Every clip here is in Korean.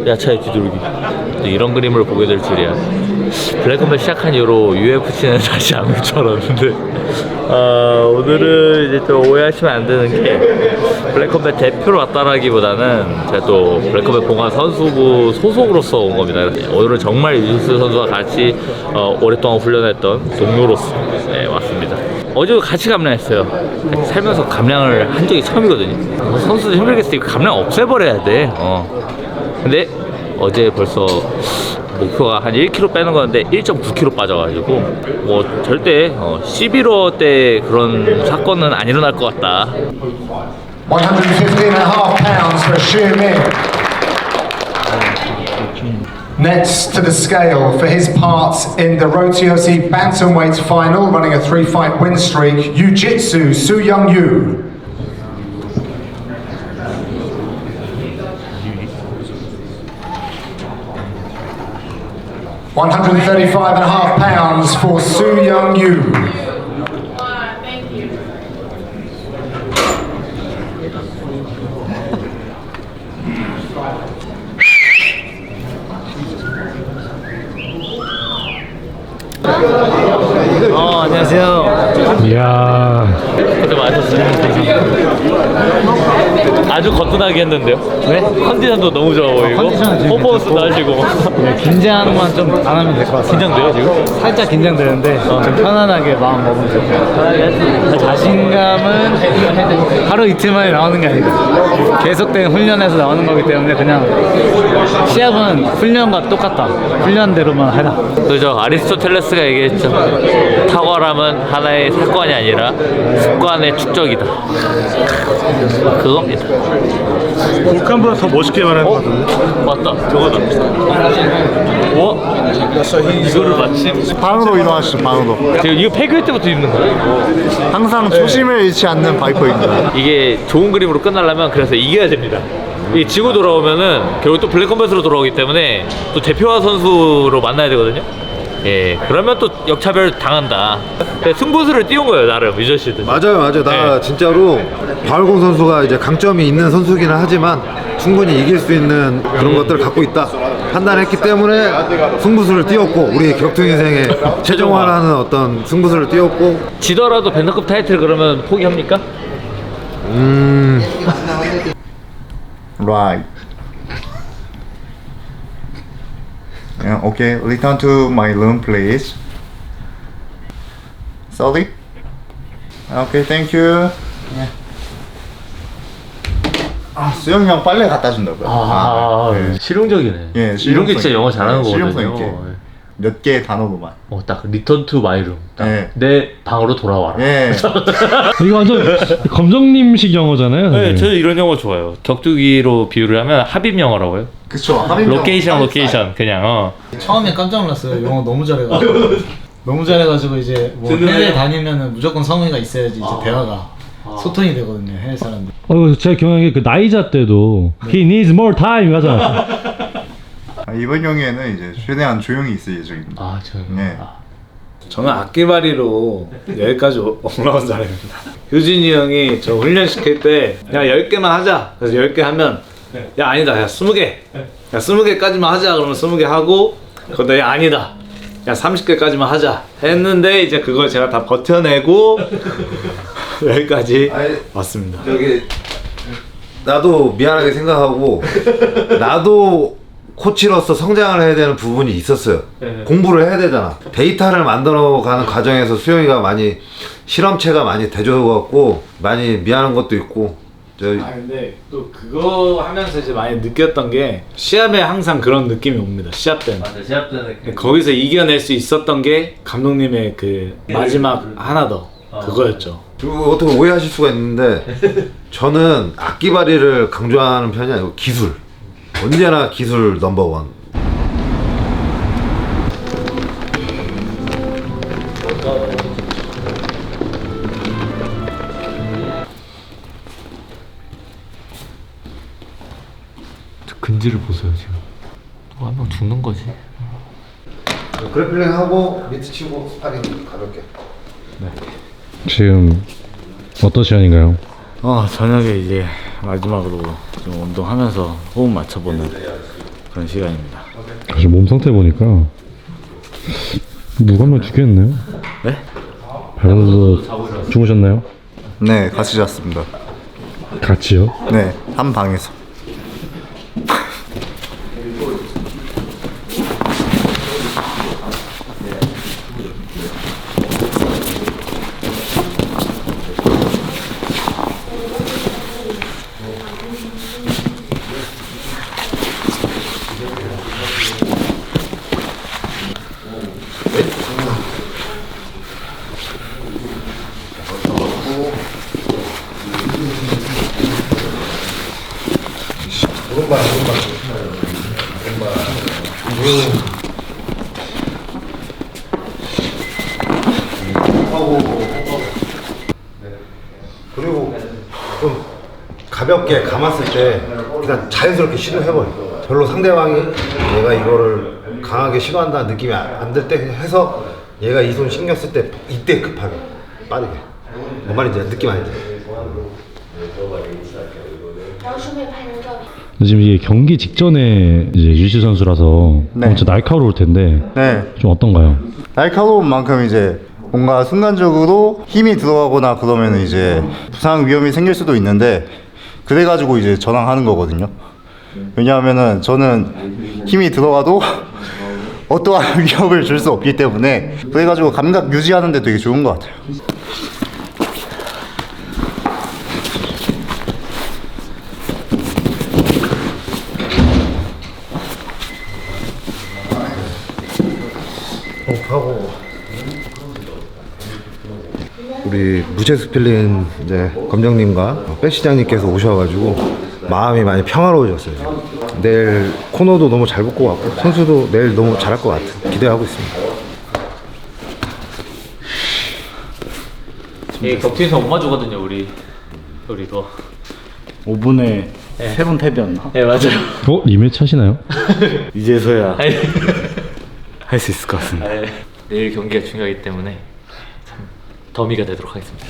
야차의 뒤돌기. 또 이런 그림을 보게 될 줄이야. 블랙컴뱃 시작한 이후로 UFC는 다시 안 올 줄 알았는데 오늘은 이제 또 오해하시면 안 되는 게 블랙컴뱃 대표로 왔다라기보다는 제가 또 블랙컴뱃 봉화 선수부 소속으로서 온 겁니다. 오늘은 정말 유진스 선수와 같이 오랫동안 훈련했던 동료로서 왔습니다. 어제도 같이 감량했어요. 같이 살면서 감량을 한 적이 처음이거든요. 선수들 힘들겠을 때 감량 없애버려야 돼. 근데 어제 벌써 목표가 한 1kg 빼는 건데 1.9kg 빠져가지고 뭐 절대 11호 때 그런 사건은 안 일어날 것 같다. 115.5 pounds for Xu Min. Next to the scale for his part in the Road to UFC Bantamweight final, running a 3-fight win streak, Jiu-Jitsu Su Young Yu. £135.5 for Su Young Yu. Thank you. 안녕하세요. 이야. 고생 많으셨어요. 아주 거뜬하게 했는데요. 네? 컨디션도 너무 좋아 보이고 컨디션은 지금 퍼포먼스도 괜찮고. 하시고. 네, 긴장만 좀 안 하면 될 것 같습니다. 긴장돼요 지금? 살짝 긴장되는데 좀 편안하게 마음 먹으면 좋고 자신감은 하루 이틀 만에 나오는 게 아니고 계속된 훈련에서 나오는 거기 때문에 그냥 시합은 훈련과 똑같다. 훈련대로만 해라. 그죠. 아리스토텔레스가 얘기했죠. 탁월함은 하나의 사건이 아니라 습관의 축적이다. 그겁니다. 볼칸보다 더 멋있게 말하는 것 같은데? 맞다. 저거다. 이거를 마침 반으로 일어나시죠, 반으로. 제가 이거 폐교회 때부터 입는 거예요. 항상 초심을 잃지 않는 바이퍼입니다. 이게 좋은 그림으로 끝나려면 그래서 이겨야 됩니다. 이 지고 돌아오면은 결국 또 블랙컴뱃으로 돌아오기 때문에 또 대표와 선수로 만나야 되거든요. 예, 그러면 또 역차별 당한다. 승부수를 띄운 거예요, 나름 유저씨들. 맞아요. 나 네. 진짜로 박을공 선수가 이제 강점이 있는 선수기는 하지만 충분히 이길 수 있는 그런 것들을 갖고 있다 판단했기 때문에 승부수를 띄웠고 우리 격투 인생에 최종화라는 어떤 승부수를 띄웠고. 지더라도 벤더급 타이틀 그러면 포기합니까? Right. Yeah, okay, return to my room, please. Sorry? Okay, thank you. 수영이 빨래 갖다 준다고요? 네. 실용적이네. 예, 이런 게 실용성 진짜 영어 잘하는 있게. 실용성 거거든요. 있게. 몇 개의 단어로만. 딱 리턴 투 마이룸. 네. 내 방으로 돌아와라. 예. 이거 완전 검정님식 영어잖아요. 네, 저는 이런 영어 좋아요. 격투기로 비유를 하면 합입 영어라고요. 그쵸. 로케이션 그냥 처음에 깜짝 놀랐어요. 영어 너무 잘해가지고. 너무 잘해가지고 이제 뭐 해외 다니면은 무조건 성의가 있어야지 이제 대화가 소통이 되거든요. 해외 사람들. 제가 기억하는 게 그 나이자 때도 He needs more time 하잖아. 이번 경기에는 이제 최대한 조용히 있을 예정입니다. 아, 저. 네. 저는 악기발이로 여기까지 올라온 사람입니다. 효진이 형이 저 훈련시킬 때 야 10개만 하자. 그래서 10개 하면 야 아니다. 야 20개. 야 20개까지만 하자. 그러면 20개 하고 그러다 야 아니다. 야 30개까지만 하자. 했는데 이제 그걸 제가 다 버텨내고 여기까지 왔습니다. 여기 나도 미안하게 생각하고 나도 코치로서 성장을 해야 되는 부분이 있었어요. 공부를 해야 되잖아. 데이터를 만들어가는 과정에서 수영이가 많이 실험체가 많이 돼줘갖고 많이 미안한 것도 있고. 근데 또 그거 하면서 이제 많이 느꼈던 게 시합에 항상 그런 느낌이 옵니다. 시합 때는. 맞아, 시합 때는 거기서 이겨낼 수 있었던 게 감독님의 그 마지막 하나 더 그거였죠. 그리고 어떻게 오해하실 수가 있는데 저는 악기발이를 강조하는 편이 아니고 기술. 언제나 기술 넘버원. 근질을 보세요 지금. 한 명 죽는 거지. 그래플링 하고 미트 치고 스파링 가볍게. 지금 어떤 시간인가요? 저녁에 이제 마지막으로 좀 운동하면서 호흡 맞춰보는 그런 시간입니다. 지금 몸 상태 보니까 누가 한 명 죽겠네요. 네? 발라서 주무셨나요? 네, 같이 잤습니다. 같이요? 네, 한 방에서. 그리고 좀 가볍게 감았을 때 그냥 자연스럽게 시도해버려. 별로 상대방이 얘가 이거를 강하게 시도한다는 느낌이 안 들 때 그냥 해서 얘가 이 손 신경 쓸 때 이때 급하게 빠르게. 뭔 말인지 느낌 알지? 지금 이게 경기 직전에 이제 유시 선수라서 네. 엄청 날카로울 텐데 네. 좀 어떤가요? 날카로운 만큼 이제 뭔가 순간적으로 힘이 들어가거나 그러면 이제 부상 위험이 생길 수도 있는데 그래가지고 이제 전환하는 거거든요. 왜냐하면은 저는 힘이 들어가도 어떠한 위협을 줄 수 없기 때문에 그래가지고 감각 유지하는 데 되게 좋은 것 같아요. 하고 우리 무체스필린 이제 검정님과 백 시장님께서 오셔가지고 마음이 많이 평화로워졌어요. 지금. 내일 코너도 너무 잘 볼 것 같고 선수도 내일 너무 잘할 것 같아. 기대하고 있습니다. 이 격투에서 못 마주거든요 우리도. 5분에 3번 탭이었나? 네 맞아요. 리매치 하시나요? 이제서야 할 수 있을 것 같습니다. 내일 경기가 중요하기 때문에 참 더미가 되도록 하겠습니다.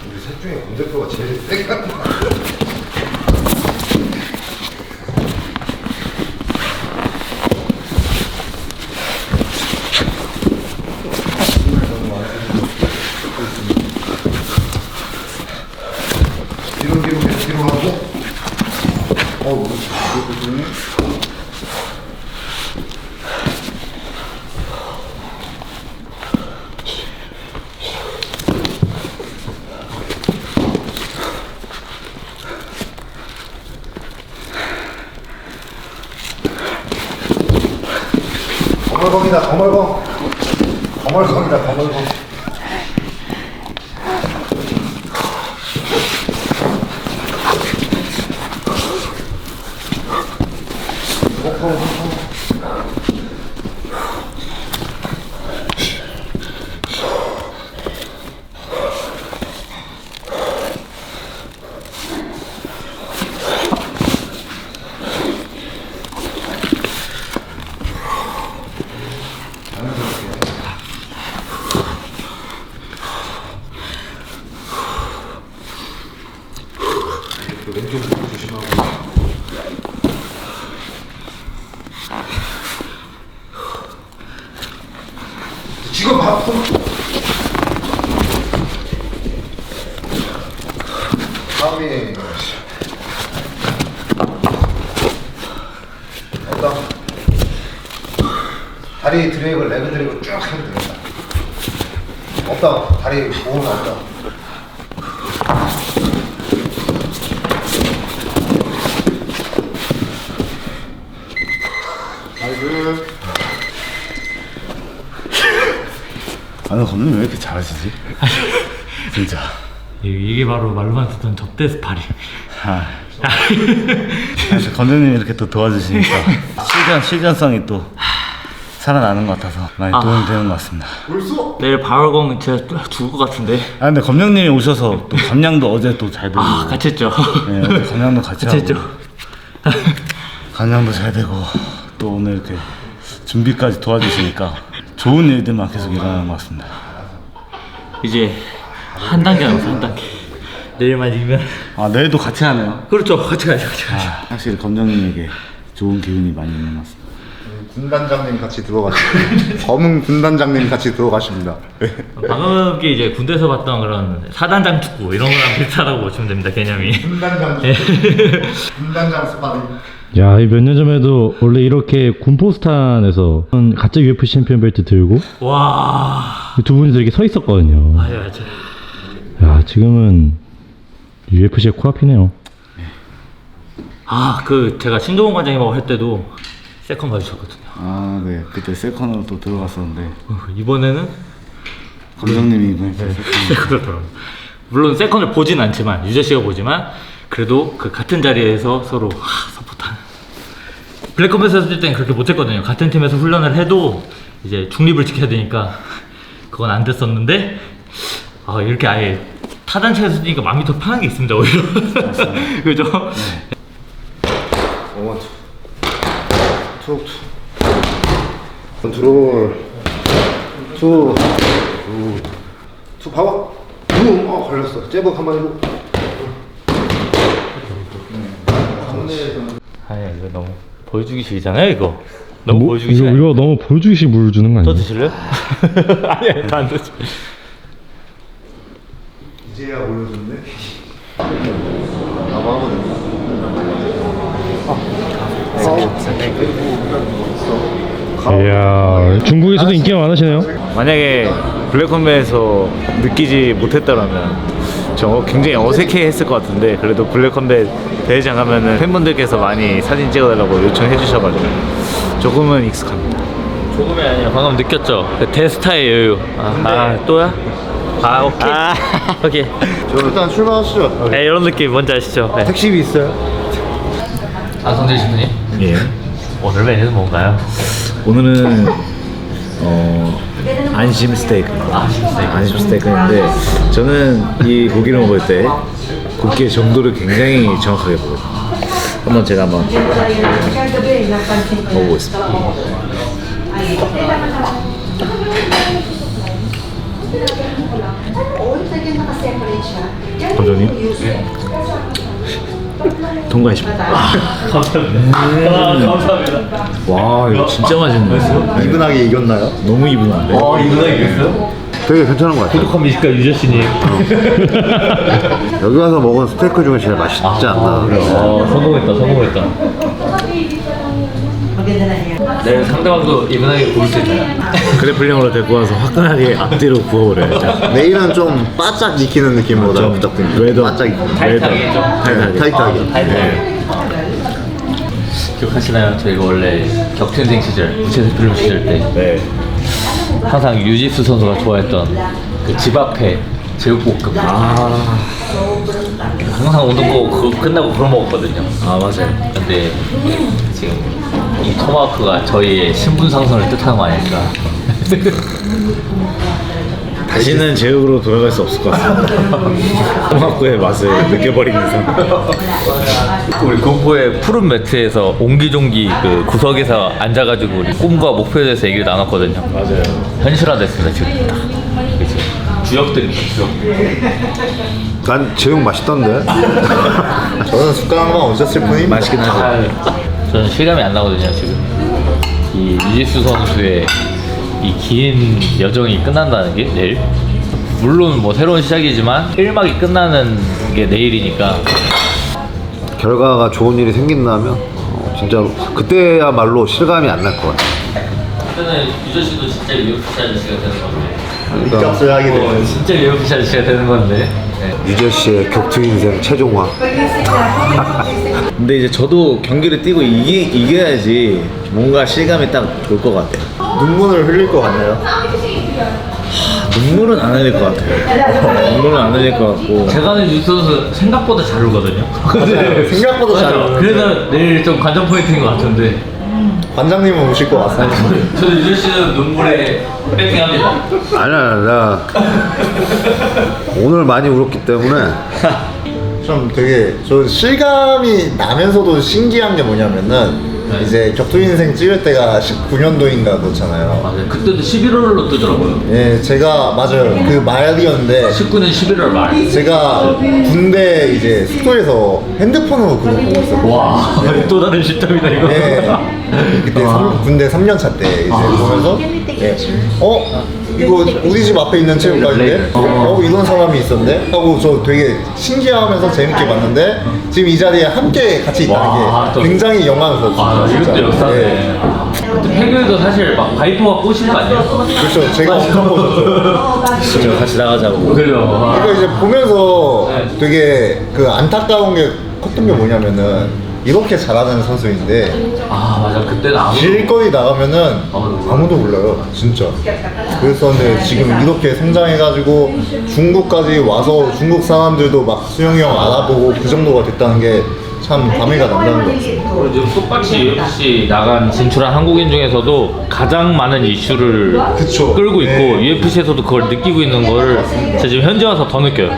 우리 셋 중에 검대표가 제일 세게 뒤로 하고 거멀검이다 거멀검 거멀검이다 거멀검 왼쪽 조심하고 다음이 어떤 다리 드래그, 레그 드래그 쭉 해도 되겠다. 없다. 다리 모으면 없다. 아니 감독님 왜 이렇게 잘하시지? 진짜. 이게 바로 말로만 듣던 적대 스파링. 감독님이 이렇게 또 도와주시니까 실전성이 또 살아나는 것 같아서 많이 도움이 되는 것 같습니다. 내일 바울공 진짜 죽을 것 같은데. 아 근데 검령님이 오셔서 또 감량도 어제 또 잘 되고. 같이 했죠. 네, 어제 감량도 같이 하고. 했죠. 감량도 잘 되고 또 오늘 이렇게 준비까지 도와주시니까 좋은 일들만 계속 일어나는 것 같습니다. 이제 한 단계 남았어, 한 단계. 내일만 이기면. 아 내일도 같이 하네요. 그렇죠. 같이 가야죠. 확실히 검정님에게 좋은 기운이 많이 있는 것 같습니다. 군단장님 같이 들어가십니다. 검은 군단장님 같이 들어가십니다. 방금 게 이제 군대에서 봤던 그런 사단장 축구 이런 거랑 비슷하다고 보시면 됩니다, 개념이. 군단장 군단장 스파링. 야, 이 몇 년 전에도 원래 이렇게 군포스탄에서 가짜 UFC 챔피언 벨트 들고 와. 두 분이서 이렇게 서 있었거든요. 맞아. 야, 지금은 UFC의 코앞이네요. 제가 신동훈 관장님하고 할 때도 세컨 봐주셨거든요. 아 네, 그때 세컨으로 또 들어갔었는데 이번에는 검정님이 이번에 세컨을 들어. 물론 세컨을 보진 않지만 유재 씨가 보지만 그래도 그 같은 자리에서 서로 서포트하는. 블랙컴뱃에서 했을 때는 그렇게 못했거든요. 같은 팀에서 훈련을 해도 이제 중립을 지켜야 되니까 그건 안 됐었는데 이렇게 아예 타단체에서 뛰니까 마음이 더 편한 게 있습니다, 오히려. 그죠? 컨트롤 투 봐봐. 걸렸어. 제법 한번 해보. 이거 너무 보여주기식이잖아요, 이거. 너무 보여주기식. 이거 너무 보여주기식 물 주는 거 더 아니에요? 드실래요? 아니, 안 드시. 이제야 올려줬네. 나도 하거든. 이야, 중국에서도 인기가 많으시네요. 만약에 블랙컴뱃에서 느끼지 못했더라면 저 굉장히 어색해 했을 것 같은데 그래도 블랙컴뱃 대회장 가면은 팬분들께서 많이 사진 찍어달라고 요청해 주셔가지고 조금은 익숙합니다. 조금이 아니라 방금 느꼈죠? 그 대스타의 여유. 또야? 오케이. 오케이. 저 일단 출발하시죠. 네, 이런 느낌 뭔지 아시죠? 네. 택시비 있어요? 안성재 신부님, 예. 오늘 메뉴는 뭔가요? 오늘은 안심 스테이크. 안심 스테이크인데 저는 이 고기를 먹을 때 고기의 정도를 굉장히 정확하게 보거든요. 제가 먹어보겠습니다. 감독님 통과하십니다. 감사합니다. 와 이거 진짜 맛있는데. 이분하게 이겼나요? 너무 이분한데. 이분하게 이겼어요? 되게 괜찮은 것 같아요. 부족한 미식가 유재 씨님. 여기 와서 먹은 스테이크 중에 제일 맛있지 않나. 성공했다. 네, 상대방도 이분하게 고를 수 있나요? 그래플링으로 데리고 와서 화끈하게 앞뒤로 구워버려요. 내일은 좀 바짝 익히는 느낌으로 부탁드립니다. 왜도 바짝 익히는. 타이트하게 좀. 타이트하게. 타이트하게. 기억하시나요? 저희가 원래 격투인생 시절, 우체국 필름 시절 때 항상 유지수 선수가 좋아했던 그 집 앞에 제육볶음. 항상 오는 거 그거 끝나고 그걸 먹었거든요. 맞아요. 근데 지금 이 토마호크가 저희의 신분 상승을 뜻하는 거 아닐까? 다시는 제육으로 돌아갈 수 없을 것 같습니다. 토마호크의 맛을 느껴버린 이상. 우리 공포의 푸른 매트에서 옹기종기 그 구석에서 앉아가지고 우리 꿈과 목표에 대해서 얘기를 나눴거든요. 맞아요. 현실화됐습니다 지금. 딱. 그치? 주역들입니다. 주역. 난 제육 맛있던데. 저는 숟가락만 얹었을 뿐이 맛있긴 하죠. 저는 실감이 안 나거든요 지금. 이 유지수 선수의 이 긴 여정이 끝난다는 게 내일. 물론 뭐 새로운 시작이지만 1막이 끝나는 게 내일이니까. 결과가 좋은 일이 생긴다면 진짜로 그때야말로 실감이 안 날 것 같아. 그때는 유저 씨도 진짜 UFC 아저씨가 되는 건데. 값을 하게 되는. 진짜 UFC 아저씨가 되는 건데. 네. 유저 씨의 격투 인생 최종화. 근데 이제 저도 경기를 뛰고 이겨야지 뭔가 실감이 딱 올 것 같아요. 눈물을 흘릴 것 같나요? 눈물은 안 흘릴 것 같아요. 눈물은 안 흘릴 것 같고. 제가 아는 유저 선수 생각보다 잘 울거든요. 생각보다 잘 맞아. 그래서 내일 좀 관전 포인트인 것 같은데. 관장님은 오실 것 같습니다. 저는 유저 씨는 눈물에 뺏겨합니다. 아니야, 나 오늘 많이 울었기 때문에 좀 되게 저 실감이 나면서도 신기한 게 뭐냐면은 이제 격투 인생 찍을 때가 19년도인가 그렇잖아요. 맞아요. 그때도 11월로 뜨더라고요. 예, 제가 맞아요. 그 말이었는데 19년 11월 말. 제가 군대 이제 숙소에서 핸드폰으로 그거 보고 있었거든요. 와, 또 다른 시점이다 이거. 예. 그때 군대 3년 차 때 이제 보면서 예. 이거 우리 집 앞에 있는 체육관인데 이런 사람이 있었네 하고 저 되게 신기하면서 재밌게 봤는데 지금 이 자리에 함께 같이 있다는 게 굉장히 영광스럽습니다. 이것도 역사네. 그때 패교에도 사실 막 바이퍼가 꼬신 거 아니에요? 그렇죠. 제가 엄청 보셨죠. 진짜 같이 나가자고. 그죠. 그러니까 이제 보면서 되게 그 안타까운 게 컸던 게 뭐냐면은 이렇게 잘하는 선수인데 아 맞아. 그때는 아무도 길거리 나가면은 아무도 몰라요 진짜. 그래서 근데 지금 이렇게 성장해가지고 중국까지 와서 중국 사람들도 막 수영이 형 알아보고 그 정도가 됐다는 게 참 감회가 난다는 것 같아요. 지금 똑같이 UFC 나간 진출한 한국인 중에서도 가장 많은 이슈를 그쵸. 끌고 있고 네. UFC에서도 그걸 느끼고 있는 거를 제가 지금 현지 와서 더 느껴요.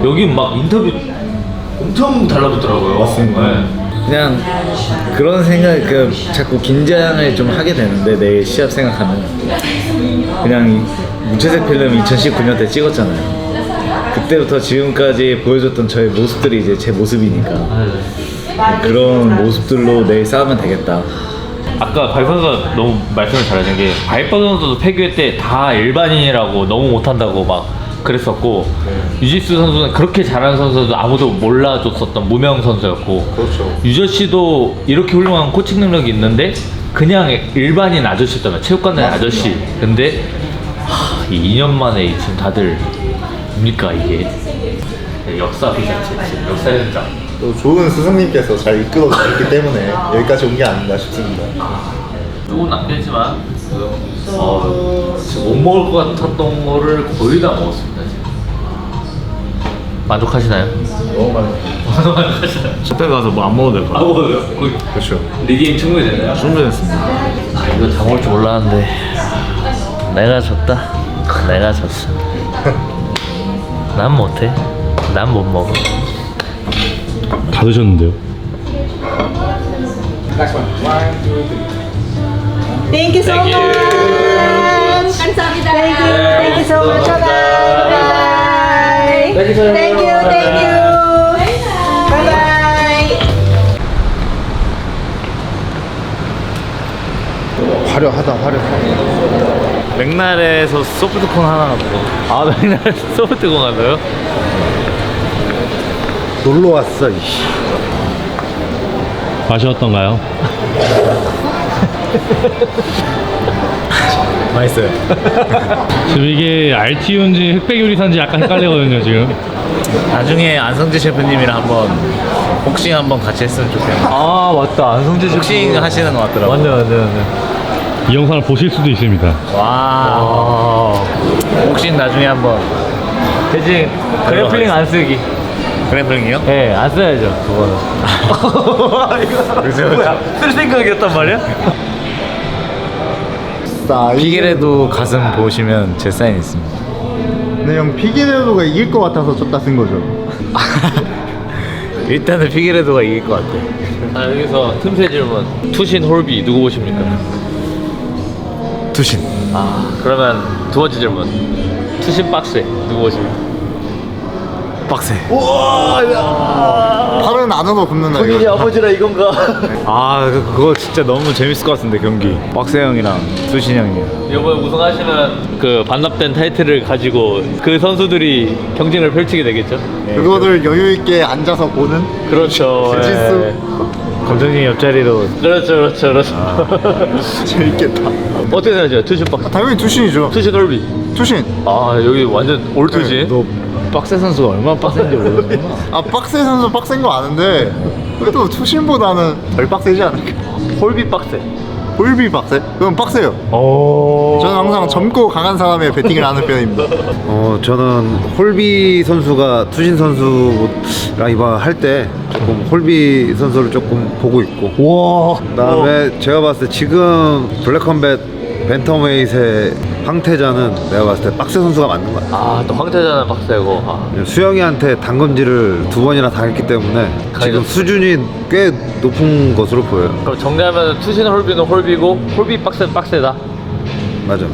여기 막 인터뷰 엄청 달라붙더라고요. 맞습니다. 그냥 그런 생각, 자꾸 긴장을 좀 하게 되는데 내일 시합 생각하면 그냥 이 무채색 필름 2019년 때 찍었잖아요. 그때부터 지금까지 보여줬던 저의 모습들이 이제 제 모습이니까 그런 모습들로 내일 싸우면 되겠다. 아까 바이퍼 선수가 너무 말씀을 잘하신 게 바이퍼 선수도 패교회 때 다 일반인이라고 너무 못한다고 막 그랬었고 유지수 선수는 그렇게 잘하는 선수도 아무도 몰라줬었던 무명 선수였고 그렇죠. 유저 씨도 이렇게 훌륭한 코칭 능력이 있는데 그냥 일반인 아저씨였잖아요. 체육관 내 아저씨. 근데 이 2년 만에 지금 다들 뭡니까 이게 역사 그 자체 역사 현장. 또 좋은 스승님께서 잘 이끌어 주셨기 때문에 여기까지 온 게 아닌가 싶습니다. 조금 남겠지만 지금 못 먹을 것 같았던 거를 거의 다 먹었습니다 지금. 만족하시나요? 너무 많아요. 만족하시나요? 샵에 가서 뭐 안 먹어도 될 것 아 같아요. 먹어요? 그렇죠. 리게임 충분히 되나요? 충분했습니다. 아 이거 다 먹을 줄 몰랐는데 내가 졌다. 내가 졌어. 난 못해. 난 못 먹어. 다 드셨는데요? Thank you so much. 감사합니다. Thank you so much. Bye. Thank you. Thank you. Bye bye. 화려하다 화려하다. 맥날에서 소프트콘 하나 갖고. 아 맨날 소프트공 하나요? 놀러 왔어. 이씨. 맛이 어떤가요? 맛있어요. 지금 이게 RTU인지 흑백요리사인지 약간 헷갈리거든요 지금. 나중에 안성재 셰프님이랑 한번 복싱 한번 같이 했으면 좋겠네요. 아 맞다. 안성재 씨 복싱 하시는 것 같더라고요. 맞네. 이 영상을 보실 수도 있습니다. 와. 복싱 나중에 한번. 대신 그래플링 안 쓰기. 그래플링이요? 예, 안 써야죠 그거는. 그래서 쓸 생각이었단 말이야? 피게레도 가슴 보시면 제 사인 있습니다. 근데 형 피기레도가 이길 것 같아서 쳤다 쓴 거죠. 일단은 피게레도가 이길 것 같아. 아 여기서 틈새 질문. 투신 홀비 누구 보십니까? 투신. 아 그러면 두 번째 질문. 투신 박스 누구 보십니까? 빡세. 팔은 손 안으로 굽는다 본인이 이거. 아버지라 이건가? 아 그거 진짜 너무 재밌을 것 같은데 경기. 빡세 형이랑 수신 형이요. 이번에 우승하시면 그 반납된 타이틀을 가지고 그 선수들이 경쟁을 펼치게 되겠죠? 그거를 여유 있게 앉아서 보는. 그렇죠. 지지수. 감독님 옆자리로. 그렇죠. 재밌겠다. 어떻게 생각하세요? 투신 박스. 당연히 투신이죠. 투신 홀비. 투신. 아 여기 완전 올 투신. 너 빡세 선수가 얼마나 빡센지 모르겠어. 아 빡세 선수 빡센 거 아는데 그래도 투신보다는 덜 빡세지 않을까? 홀비 박스. 홀비 빡세? 그럼 빡세요. 오. 저는 항상 젊고 강한 사람의 배팅을 하는 편입니다. 저는 홀비 선수가 투신 선수랑 이번 할 때 조금 홀비 선수를 조금 보고 있고. 와. 그다음에 제가 봤을 때 지금 블랙컴뱃 벤텀웨이트의 황태자는 내가 봤을 때 빡세 선수가 맞는 것 같아. 아또 황태자는 박스고. 수영이한테 단검질을 2번이나 당했기 때문에 지금 수준이 꽤 높은 것으로 보여요. 그럼 정리하면 투신 홀비는 홀비고 홀비 박스는 박스다. 맞아.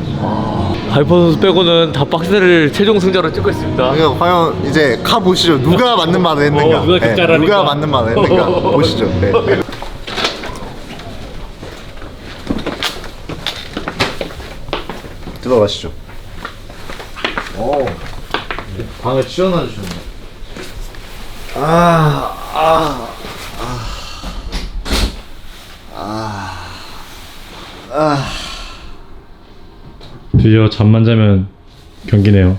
하이퍼 선수 빼고는 다 박스를 최종 승자로 찍고 있습니다. 그러니까 과연 이제 가 보시죠. 누가 맞는 말을 했는가? 누가 격자라니까. 누가 맞는 말을 했는가? 보시죠. 네. 들어가시죠. 방을 치워놔 주셨네. 드디어 잠만 자면 경기네요.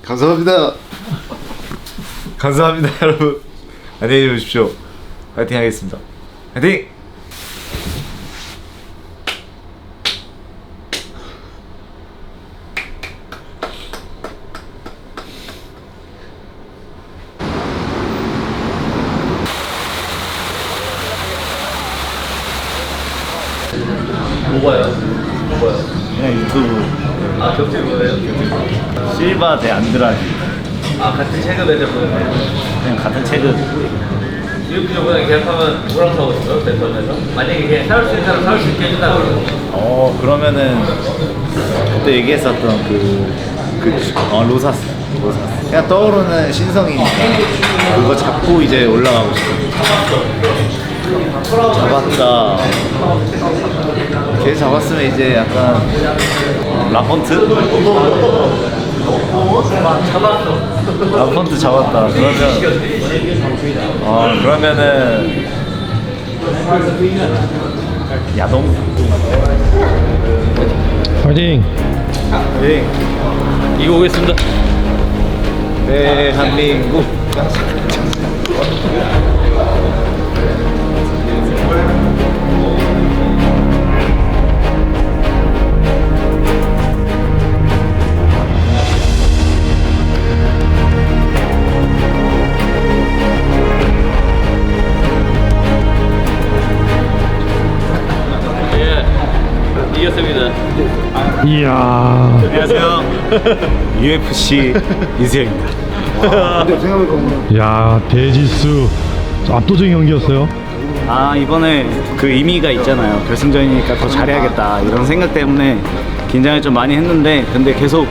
감사합니다. 감사합니다 여러분. 안녕히 주무십시오. 파이팅 하겠습니다. 파이팅. 뭐가요? 그냥 유튜브. 아 격투기 뭐예요? 실바 대 안드라디. 아 같은 체급 애들 보는 그냥 같은 체급. UFC 저번에 계약하면 누구랑 싸우고 싶어요? 대전에서? 만약에 그냥 싸울 수 있는 사람 싸울 수 있게 해준다 그러면 그러면은 그때 얘기했었던 로사스. 그냥 떠오르는 신성이니까 그거 잡고 이제 올라가고 싶어. 잡았다. 걔 잡았으면 이제 약간 라폰트? 라폰트 잡았다. 그러면은 야동? 파이팅! 네. 이거 오겠습니다. 대한민국. 예, 이겼습니다. 이야. 안녕하세요. UFC 이수영입니다. 야, 대지수 압도적인 경기였어요. 이번에 그 의미가 있잖아요. 결승전이니까 더 잘해야겠다 이런 생각 때문에 긴장을 좀 많이 했는데, 근데 계속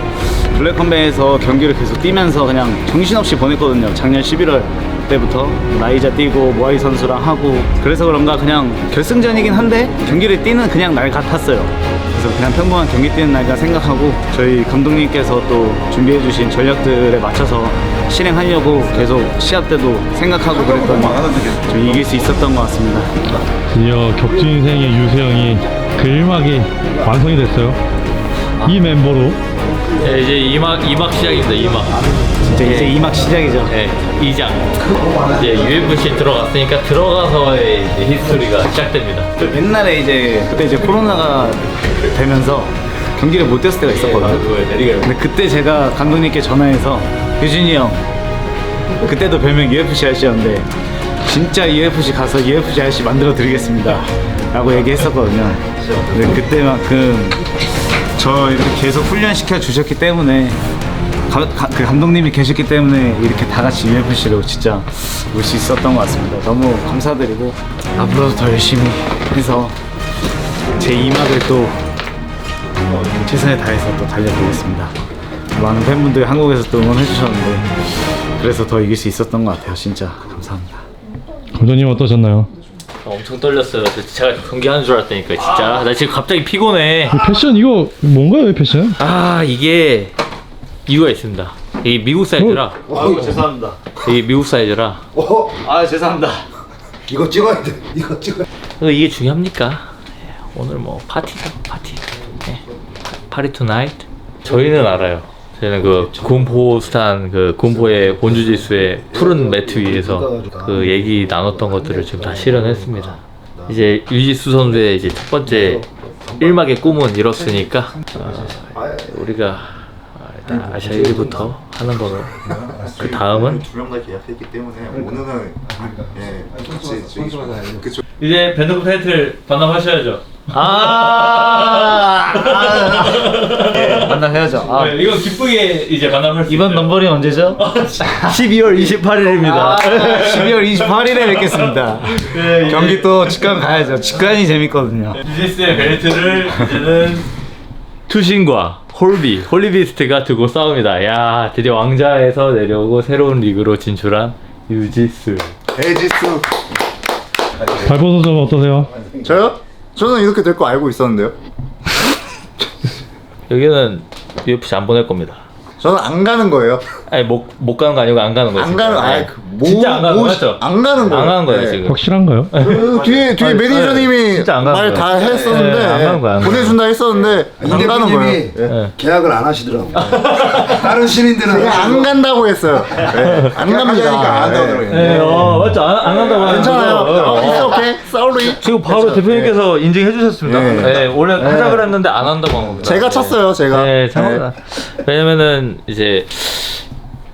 블랙컴뱃에서 경기를 계속 뛰면서 그냥 정신없이 보냈거든요. 작년 11월 때부터 나이자 뛰고 모아이 선수랑 하고, 그래서 그런가 그냥 결승전이긴 한데 경기를 뛰는 그냥 날 같았어요. 그래서 그냥 평범한 경기 뛰는 날과 생각하고, 저희 감독님께서 또 준비해주신 전략들에 맞춰서 실행하려고 계속 시합 때도 생각하고 그랬더니 좀 이길 수 있었던 것 같습니다. 드디어 격투 인생의 유세영이 그 1막이 완성이 됐어요. 이 멤버로. 예, 이제 2막 시작입니다. 2막. 진짜 이제 2막 시작이죠. 네, 2장. 이제 UFC 들어갔으니까 들어가서의 이제 히스토리가 시작됩니다. 옛날에 이제 그때 이제 코로나가 되면서 경기를 못 뛰었을 때가 있었거든요. 근데 그때 제가 감독님께 전화해서 유진이 형, 그때도 별명 UFC 아저씨였는데 진짜 UFC 가서 UFC 아저씨 만들어 드리겠습니다 라고 얘기했었거든요. 근데 그때만큼 저 이렇게 계속 훈련시켜 주셨기 때문에, 그 감독님이 계셨기 때문에 이렇게 다 같이 UFC로 진짜 올 수 있었던 것 같습니다. 너무 감사드리고 앞으로도 더 열심히 해서 제 2막을 또 최선을 다해서 또 달려보겠습니다. 많은 팬분들 한국에서 또 응원해 주셨는데 그래서 더 이길 수 있었던 것 같아요. 진짜 감사합니다. 감독님 어떠셨나요? 엄청 떨렸어요. 제가 경기하는 줄 알았다니까 진짜. 나 지금 갑자기 피곤해. 패션 이거 뭔가요, 이 패션? 아 이게 이유가 있습니다. 이게 미국 사이즈라. 죄송합니다. 이게 미국 사이즈라. 죄송합니다. 이거 찍어야 돼. 이거 찍어야 돼. 이게 중요합니까? 예, 오늘 뭐 파티죠, 파티. 예. 파티 투나잇. 저희는 알아요. 저희는 그 군포스탄 그 군포의 곤주지수의 푸른 매트 위에서 그 얘기 나눴던 것들을 지금 다 실현했습니다. 이제 유지수 선수의 이제 첫 번째 1막의 꿈은 이뤘으니까 우리가 일단 아시아 1위부터 하는 거로 그 다음은 2명 다 계약했기 때문에 오늘은 그쵸. 이제 밴드부 타이틀 반납하셔야죠. 만나해야죠. 네, 이거 기쁘게 이제 반납할 수 이번 넘버링 언제죠? 12월 28일입니다. 12월 28일에 뵙겠습니다. 네, 경기 또 직관 가야죠. 직관이 재밌거든요. 유지스의 벨트를 이제는 투신과 홀리비스트가 두고 싸웁니다. 야, 드디어 왕자에서 내려오고 새로운 리그로 진출한 유지스. 에지스. 발보 선수 어떠세요? 저요? 저는 이렇게 될 거 알고 있었는데요. 여기는 UFC 안 보낼 겁니다. 저는 안 가는 거예요. 아니 못 가는 거 아니고 안 가는 거예요. 안 가는 네. 진짜 안 가는 거 맞죠? 안 가는 거예요. 안 가는 거예요 네. 지금. 확실한가요? 그 뒤에 아니, 매니저님이 진짜 안 가는 말 다 거예요. 했었는데 네, 안 가는 거야, 안 가는 보내준다 했었는데 안 가는 거예요. 대표님이 계약을 안 하시더라고. 다른 신인들은 제가 안 간다고 했어요. 네, 안 갑니다. 안 간다고 네. 그러겠네. 네, 맞죠? 안 간다고 하는 괜찮아요. 거죠? It's okay. Sorry. 지금 바로 대표님께서 인증해 주셨습니다. 네. 네, 원래 하자 그랬는데 안 한다고 한 겁니다. 제가 찼어요. 제가. 네, 상관없다. 왜냐면은 이제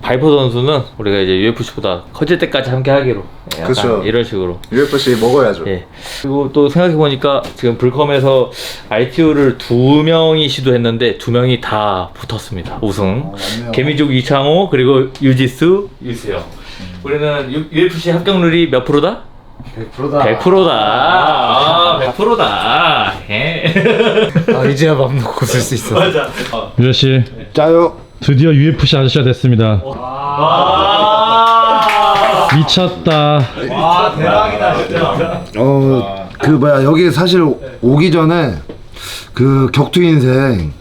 발포 선수는 우리가 이제 UFC보다 커질 때까지 함께 하기로 약간 그쵸. 이런 식으로. UFC 먹어야죠. 예. 그리고 또 생각해 보니까 지금 불컴에서 RTU를 2명이 시도했는데 2명이 다 붙었습니다. 우승. 개미족 이창호 그리고 유지수 유수영. 우리는 UFC 합격률이 몇 프로다? 100%다. 100%다. 100%다. 예. 이제야 맘 놓고 쓸 수 있어. 맞아. 유재 씨, 짜요. 드디어 UFC 아저씨가 됐습니다. 미쳤다. 와 대박이다 진짜. 그 뭐야 여기 사실 오기 전에 그 격투 인생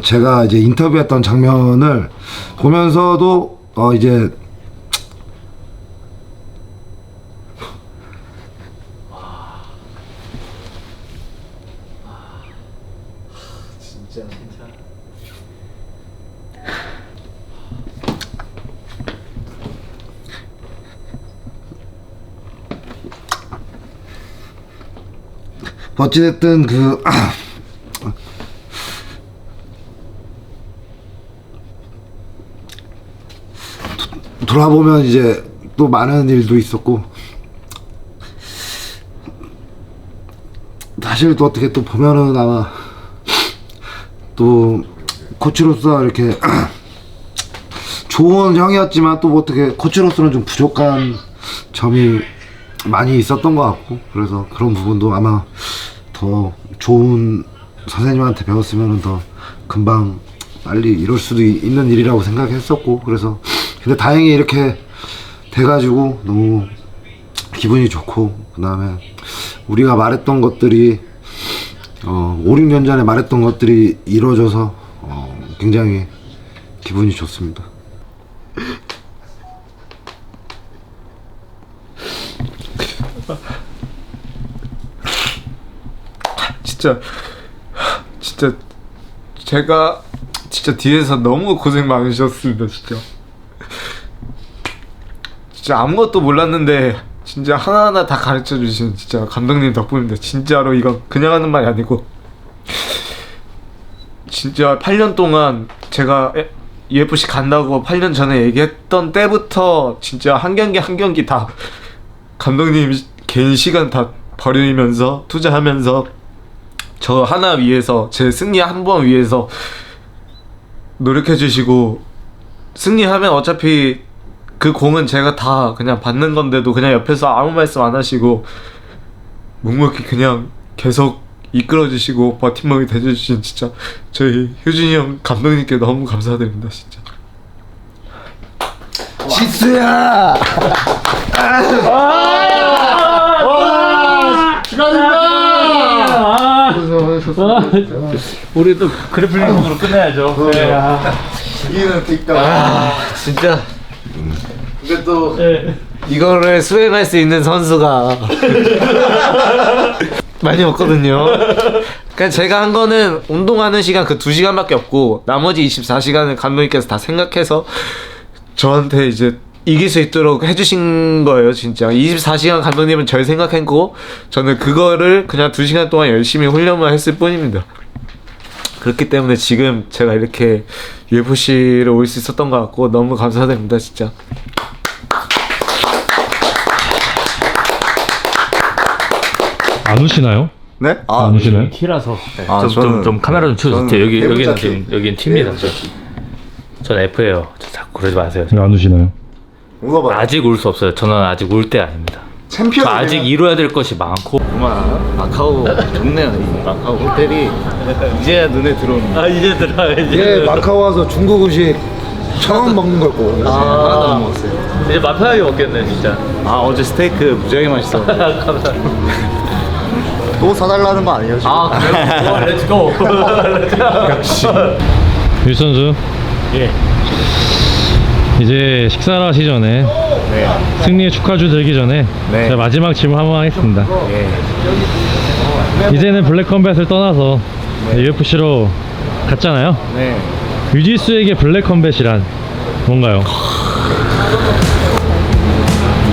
제가 이제 인터뷰했던 장면을 보면서도 이제 어찌됐든 그 돌아보면 이제 또 많은 일도 있었고 사실 또 어떻게 또 보면은 아마 또 코치로서 이렇게 좋은 형이었지만 또 어떻게 코치로서는 좀 부족한 점이 많이 있었던 것 같고 그래서 그런 부분도 아마 더 좋은 선생님한테 배웠으면 더 금방 빨리 이룰 수도 있는 일이라고 생각했었고 그래서 근데 다행히 이렇게 돼가지고 너무 기분이 좋고 그 다음에 우리가 말했던 것들이 5, 6년 전에 말했던 것들이 이루어져서 굉장히 기분이 좋습니다. 진짜 제가 진짜 뒤에서 너무 고생 많으셨습니다. 진짜 아무것도 몰랐는데 진짜 하나하나 다 가르쳐 주신 진짜 감독님 덕분입니다. 진짜로 이건 그냥 하는 말이 아니고 진짜 8년 동안 제가 UFC 간다고 8년 전에 얘기했던 때부터 진짜 한 경기 한 경기 다 감독님 개인 시간 다 버리면서 투자하면서 저 하나 위해서 제 승리 한 번 위해서 노력해 주시고 승리하면 어차피 그 공은 제가 다 그냥 받는 건데도 그냥 옆에서 아무 말씀 안 하시고 묵묵히 그냥 계속 이끌어 주시고 버팀목이 돼주신 진짜 저희 효준이 형 감독님께 너무 감사드립니다. 진짜 지수야. 우리 또 그래플링으로 끝내야죠. 이기는 틱tok. 진짜. 근데 또 이거를 수행할 수 있는 선수가 많이 없거든요. 그러니까 제가 한 거는 운동하는 시간 그 2시간밖에 없고 나머지 24시간을 감독님께서 다 생각해서 저한테 이제 이길 수 있도록 해주신 거예요. 진짜 24시간 감독님은 절 생각했고 저는 그거를 그냥 2시간 동안 열심히 훈련만 했을 뿐입니다. 그렇기 때문에 지금 제가 이렇게 UFC를 올 수 있었던 것 같고 너무 감사드립니다. 진짜. 안 우시나요? 네? 안 우시나요? T라서 저는- 좀 카메라 좀 치워주세요. 저는 여기는 F자 지금 여기는 T입니다. 전 F예요. 자꾸 그러지 마세요. 왜 안 우시나요? 울어봐요. 아직 울 수 없어요. 저는 아직 울 때 아닙니다. 챔피언. 저 아직 이뤄야 될 것이 많고. 마카오 좋네요. 이 마카오 호텔이 이제야 눈에 들어옵니다. 이제 들어가야지. 얘 마카오 와서 중국 음식 처음 먹는 걸 보고 하나도 안 먹었어요. 이제 맘 편하게 먹겠네 진짜. 어제 스테이크 무지하게 맛있어. 감사합니다. 또 사달라는 거 아니에요 지금? 그래요? 렛츠고. 역시. 유 선수. 예. 이제 식사를 하시기 전에 승리의 축하주 들기 전에 제가 마지막 질문 한번 하겠습니다. 이제는 블랙컴뱃을 떠나서 UFC로 갔잖아요. 유지수에게 블랙컴뱃이란 뭔가요?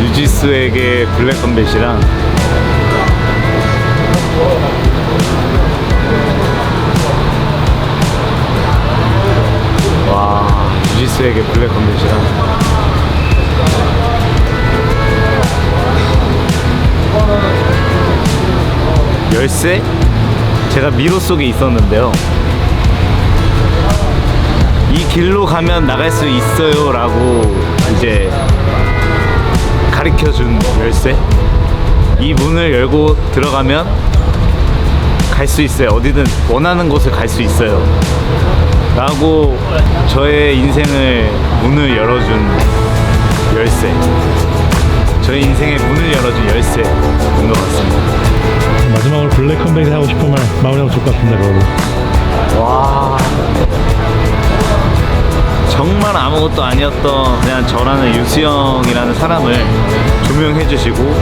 유지수에게 블랙컴뱃이랑 유지수에게 블랙컴뱃이랑 열쇠? 제가 미로 속에 있었는데요. 이 길로 가면 나갈 수 있어요 라고 이제 가르쳐준 열쇠. 이 문을 열고 들어가면 갈 수 있어요. 어디든 원하는 곳을 갈 수 있어요 라고 저의 인생을 문을 열어준 열쇠. 저의 인생의 문을 열어준 열쇠인 것 같습니다. 마지막으로 블랙컴뱃을 하고 싶은 말 마무리하면 좋을 것 같습니다. 그러고. 와, 정말 아무것도 아니었던 그냥 저라는 유수영이라는 사람을 조명해 주시고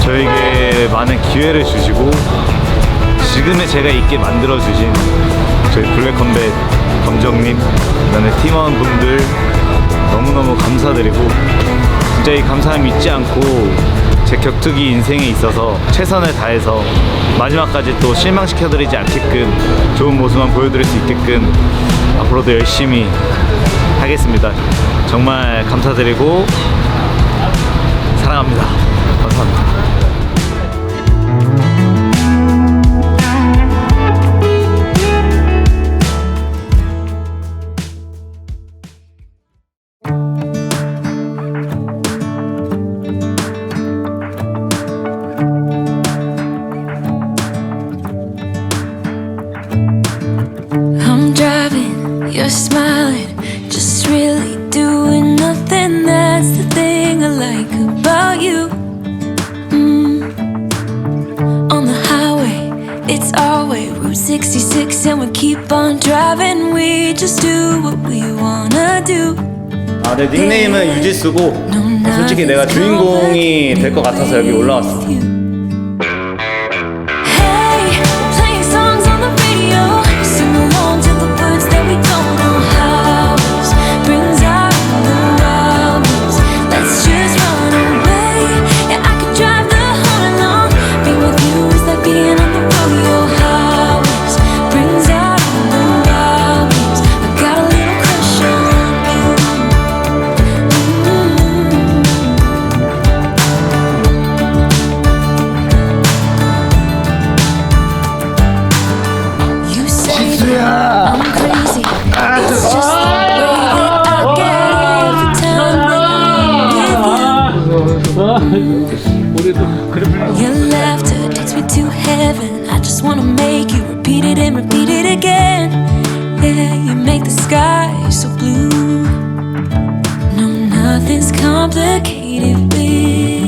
저에게 많은 기회를 주시고 지금의 제가 있게 만들어 주신 저희 블랙컴뱃 검정님, 그다음에 팀원분들 너무너무 감사드리고 진짜 이 감사함 잊지 않고 제 격투기 인생에 있어서 최선을 다해서 마지막까지 또 실망시켜드리지 않게끔 좋은 모습만 보여드릴 수 있게끔 앞으로도 열심히 하겠습니다. 정말 감사드리고 사랑합니다. 감사합니다. I'm driving, you're smiling, just really doing nothing. That's the thing I like about you. On the highway, it's our way, Route 66, and we keep on driving. We just do what we wanna do. 내 닉네임은 유지수고 솔직히 내가 주인공이 될 것 같아서 여기 올라왔어. Your laughter takes me to heaven. I just wanna make you repeat it and repeat it again. Yeah, you make the sky so blue. No, no. nothing's complicated, babe.